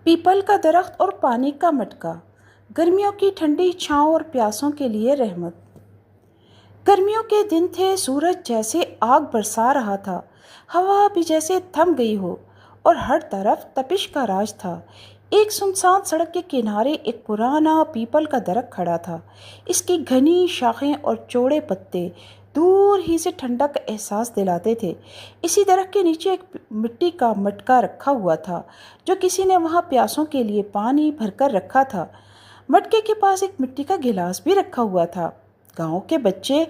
People کا درخت اور پانی کا مٹکا، گرمیوں کی ٹھنڈی چھاؤں اور پیاسوں کے لیے رحمت۔ گرمیوں کے دن تھے، سورج جیسے آگ برسا رہا تھا، ہوا بھی جیسے تھم گئی ہو اور ہر طرف تپش کا راج تھا۔ ایک سنسان سڑک کے کنارے ایک پرانا پیپل کا درخت کھڑا تھا۔ اس کی گھنی شاخیں اور چوڑے پتے دور ہی سے ٹھنڈک کا احساس دلاتے تھے۔ اسی درخت کے نیچے ایک مٹی کا مٹکا رکھا ہوا تھا جو کسی نے وہاں پیاسوں کے لیے پانی بھر کر رکھا تھا۔ مٹکے کے پاس ایک مٹی کا گلاس بھی رکھا ہوا تھا۔ گاؤں کے بچے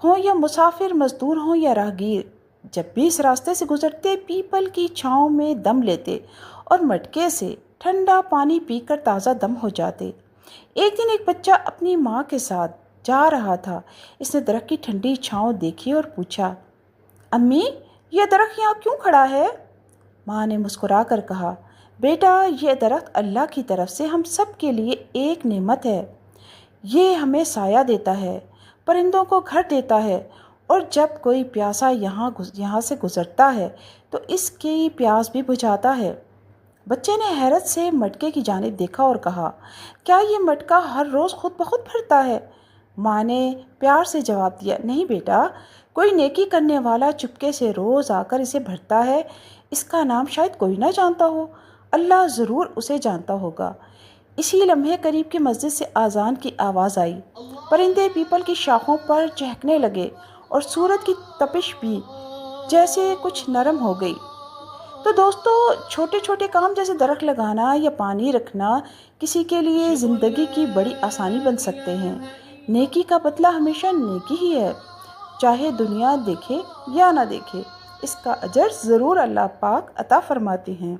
ہوں یا مسافر، مزدور ہوں یا راہگیر، جب بھی اس راستے سے گزرتے پیپل کی چھاؤں میں دم لیتے اور مٹکے سے ٹھنڈا پانی پی کر تازہ دم ہو جاتے۔ ایک دن ایک بچہ اپنی ماں کے ساتھ جا رہا تھا۔ اس نے درخت کی ٹھنڈی چھاؤں دیکھی اور پوچھا، امی یہ درخت یہاں کیوں کھڑا ہے؟ ماں نے مسکرا کر کہا، بیٹا یہ درخت اللہ کی طرف سے ہم سب کے لیے ایک نعمت ہے۔ یہ ہمیں سایہ دیتا ہے، پرندوں کو گھر دیتا ہے، اور جب کوئی پیاسا یہاں سے گزرتا ہے تو اس کی پیاس بھی بجھاتا ہے۔ بچے نے حیرت سے مٹکے کی جانب دیکھا اور کہا، کیا یہ مٹکا ہر روز خود بخود بھرتا ہے؟ ماں نے پیار سے جواب دیا، نہیں بیٹا، کوئی نیکی کرنے والا چپکے سے روز آ کر اسے بھرتا ہے۔ اس کا نام شاید کوئی نہ جانتا ہو، اللہ ضرور اسے جانتا ہوگا۔ اسی لمحے قریب کی مسجد سے اذان کی آواز آئی، پرندے پیپل کی شاخوں پر چہکنے لگے اور سورج کی تپش بھی جیسے کچھ نرم ہو گئی۔ تو دوستو، چھوٹے چھوٹے کام جیسے درخت لگانا یا پانی رکھنا کسی کے لیے زندگی کی بڑی آسانی بن سکتے ہیں۔ نیکی کا بدلہ ہمیشہ نیکی ہی ہے، چاہے دنیا دیکھے یا نہ دیکھے، اس کا اجر ضرور اللہ پاک عطا فرماتے ہیں۔